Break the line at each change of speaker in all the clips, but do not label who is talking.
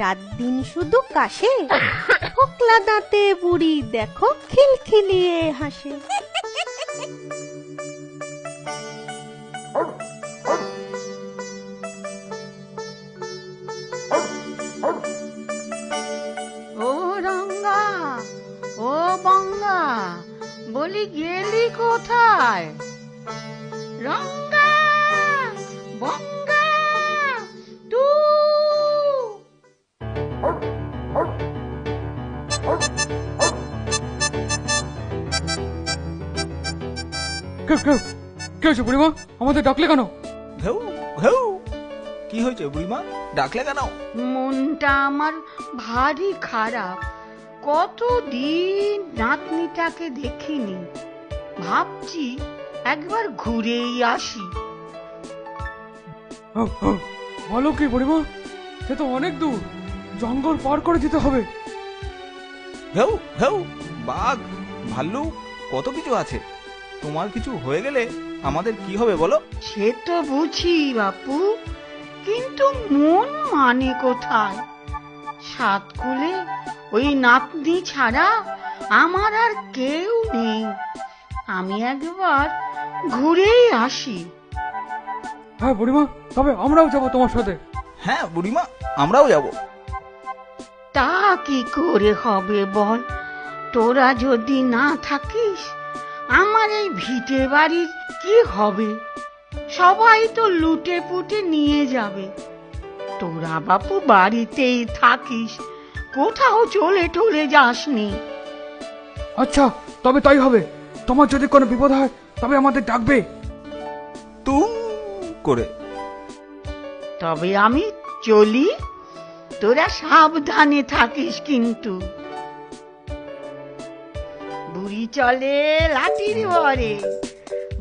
রাত দিন শুধু কাশে, ফোকলা দাঁতে বুড়ি দেখো খিলখিলিয়ে হাসে।
ও রঙ্গা, ও বঙ্গা, বলি গেলি কোথায়? রঙ্গা, বঙ্গা, তু
কে হয়েছে বুড়িমা? আমাদের ডাকলে কেন?
ঘেউ ঘেউ, কি হয়েছে বুড়িমা, ডাকলে কেন?
মনটা আমার ভারী খারাপ। কতদিন নাতনিটাকে দেখিনি, ভাবছি একবার ঘুরেই আসি।
বলো কি বুড়িমা? সে তো অনেক দূর, জঙ্গল পার করে যেতে হবে।
ঘেউ ঘেউ, বাঘ ভাল্লুক কত কিছু আছে। তোমার কিছু হয়ে গেলে আমাদের কি হবে বলো?
সে তো বুঝি বাপু, কিন্তু মন মানে কোথায়? সাতকুলে ওই নাতনি ছাড়া আমার আর কেউ নেই। আমি একবার ঘুরেই আসি।
হ্যাঁ বুড়িমা, তবে আমরাও যাবো তোমার সাথে।
হ্যাঁ বুড়িমা, আমরাও যাব।
তা কি করে হবে বল? তোরা যদি না থাকিস, আমার এই ভিটে বাড়ির কি হবে? সবাই তো লুটে পুটে নিয়ে যাবে। তোরা বাপু বাড়িতেই থাকিস, কোথাও চলে টলে যাসনি।
আচ্ছা, তবে তাই হবে। তোমার যদি কোনো বিপদ হয় তবে আমাদের ডাকবে।
তুম করে।
তবে আমি চলি, তোরা সাবধানে থাকিস কিন্তু। বুড়ি চলে লাঠির ভরে,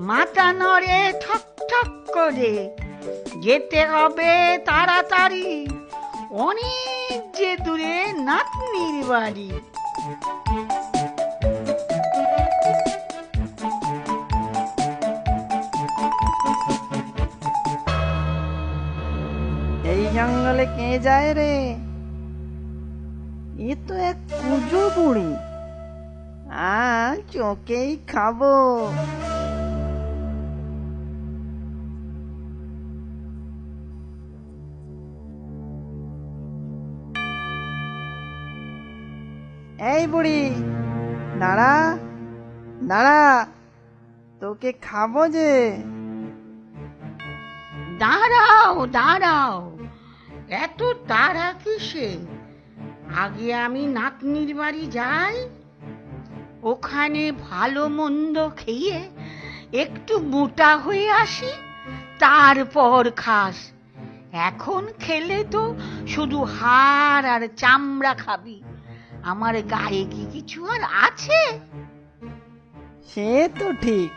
মাথা নড়ে ঠক ঠক করে। যেতে হবে তাড়াতাড়ি, অনেক যে দূরে নাতনির বাড়ি।
এই জঙ্গলে কে যায় রে? এ তো এক কুজো বুড়ি, চোখেই খাবো। এই বুড়ি, দাঁড়া দাঁড়া, তোকে খাবো যে।
দাঁড়াও দাঁড়াও, এত তাড়া কিসে? আগে আমি নাতনির বাড়ি যাই, ওখানে ভালো মন্দ খেয়ে একটু মোটা হয়ে আসি, তারপর খাস। এখন খেলে তো শুধু হাড় আর চামড়া খাবি। আমার গায়ে কি কিছু আর আছে?
সে তো ঠিক।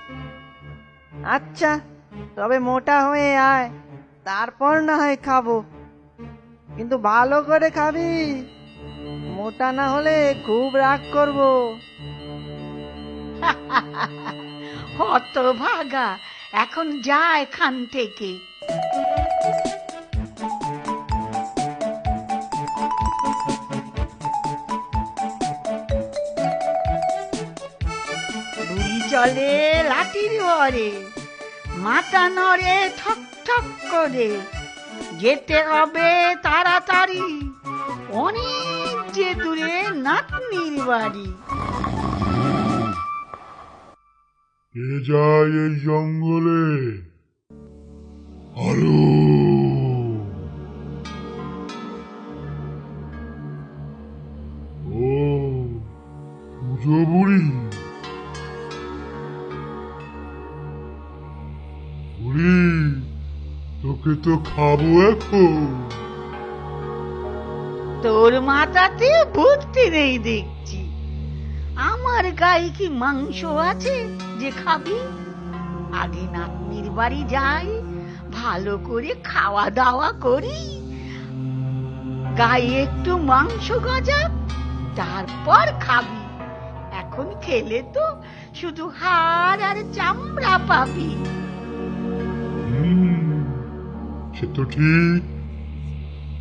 আচ্ছা, তবে মোটা হয়ে আয়, তারপর না হয় খাবো, কিন্তু ভালো করে খাবি। মোটা না হলে খুব রাগ করবো।
হতভাগা, এখন যা এখান থেকে। বুড়ি চলে লাঠির ভরে, মাথা নড়ে ঠক ঠক করে। যেতে হবে তাড়াতাড়ি, অনেক যে দূরে নাতনির বাড়ি।
কে যায় এই জঙ্গলে? আলো, ও পুজো বুড়ি, বুড়ি তোকে তো খাবো এখন।
তোর মাথাতে বুদ্ধি নেই দেখছি। আমার গায়ে কি মাংস আছে যে খাবি? আগে নাতনির বাড়ি যাই, ভালো করে খাওয়া দাওয়া করি, গায়ে একটু মাংস গজাক, তারপর খাবি। এখন খেলে তো শুধু হাড় আর চামড়া পাবি।
সে তো ঠিক,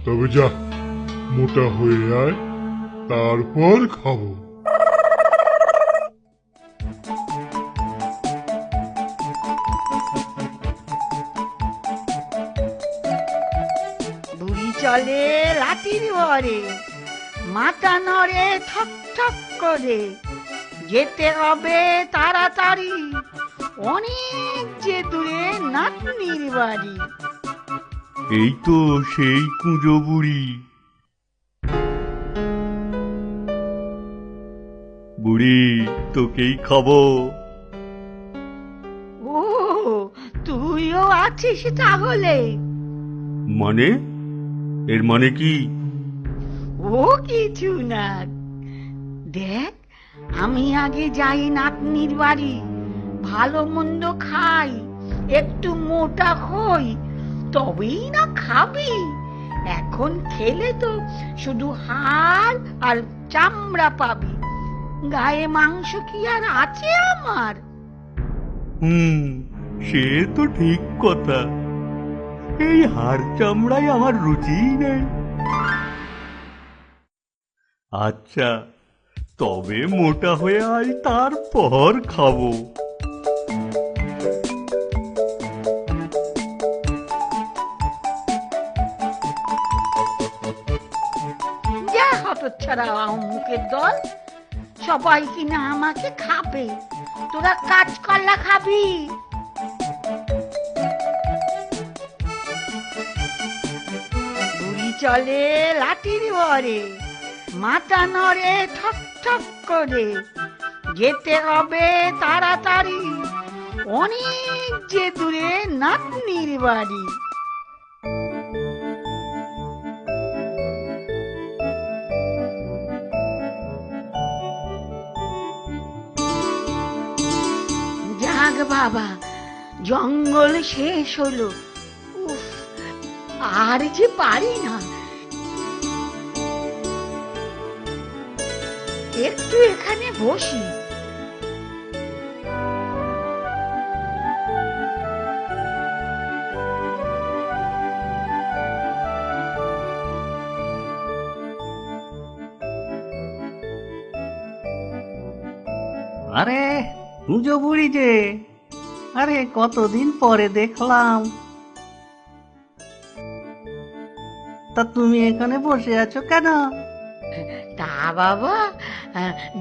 তবে যা, মোটা হয়ে আয়, তারপর খাবো।
বুড়ি চলে লাঠির ভরে, মাথা নড়ে ঠক ঠক করে, যেতে হবে তাড়াতাড়ি, অনেক যে দূরে নাতনির বাড়ি।
এই তো সেই কুঁজো বুড়ি। বুড়ি, তোকেই খাবো।
ও, তুইও আছিস তাহলে?
মানে? এর মানে কি?
ও কিছু না, দেখ আমি আগে যাই নাতনির বাড়ি, ভালো মন্দ খাই, একটু মোটা হই, তবেই না খাবি। এখন খেলে তো শুধু হাড় আর চামড়া পাবি, গায়ে মাংস কি আর আছে আমার?
সে তো ঠিক কথা। এই হাড় চামড়ায় আমার রুচিই নেই। আচ্ছা, তবে মোটা হয়ে আয়, তারপর খাবো।
যা হতচ্ছাড়া মুখের দল, সবাই কিনা আমাকে খাবে, তোরা কাজ কল্লা খাবি। বুড়ি চলে লাঠির ভরে, মাথা নড়ে ঠক ঠক করে, যেতে হবে তাড়াতাড়ি, অনেক যে দূরে নাতনির বাড়ি। যাক বাবা, জঙ্গল শেষ হলো। উফ, আর যে পারি না, একটু এখানে বসি।
আরে কুঁজো বুড়ি যে, আরে কতদিন পরে দেখলাম। তা তুমি এখানে বসে আছো কেন?
তা বাবা,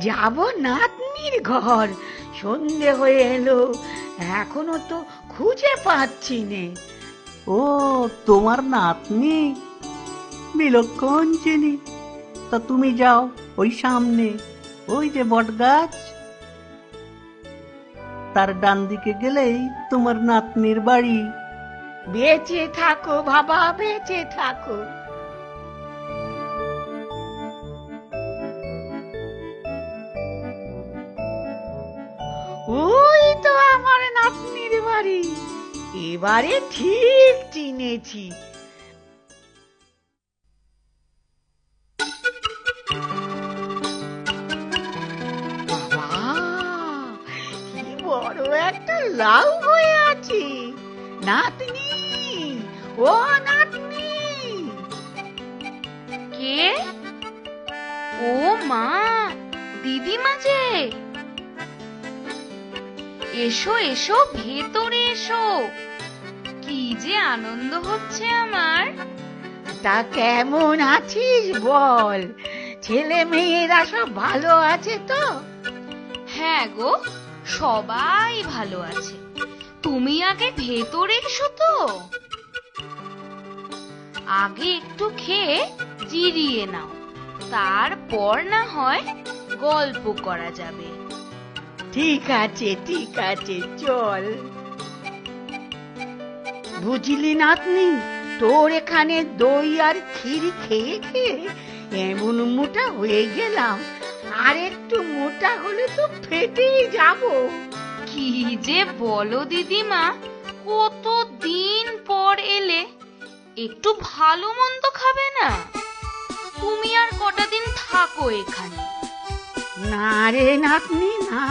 যাব নাতনির ঘর, সন্ধে হয়ে এলো, এখনো তো খুঁজে পাচ্ছি নে।
ও, তোমার নাতনি? বিলক্ষণ চিনি। তা তুমি যাও ওই সামনে, ওই যে বট গাছ, তার ডান দিকে গেলেই তোমার নাতনির বাড়ি।
বেঁচে থাকো বাবা, বেঁচে থাকো। ওই তো আমার নাতনির বাড়ি, এবারে ঠিক চিনেছি। বাবা, কি বড় একটা লাউ হয়ে আছে। নাতনি, ও নাতনি।
কে? ও মা, দিদিমা যে। এসো এসো, ভেতরে এসো, কি যে আনন্দ হচ্ছে আমার।
তা কেমন আছিস বল? ছেলে মেয়েরা সব ভালো আছে তো?
হ্যাঁ গো, সবাই ভালো আছে। তুমি আগে ভেতরে এসো তো, আগে একটু খেয়ে জিরিয়ে নাও, তারপর না হয় গল্প করা যাবে।
ঠিক আছে, ঠিক আছে, চল। বুঝলি নাতনি, তোর এখানে দই আর ক্ষীর খেয়ে খেয়ে এমন মোটা হয়ে গেলাম, আর একটু মোটা হলে তো ফেটেই যাব।
কি যে বলো দিদিমা, কতদিন পর এলে, একটু ভালো মন্দ খাবে না? তুমি আর কটা দিন থাকো এখানে।
না রে নাতনি, না,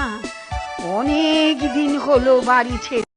অনেক দিন হলো বাড়ি ছেড়ে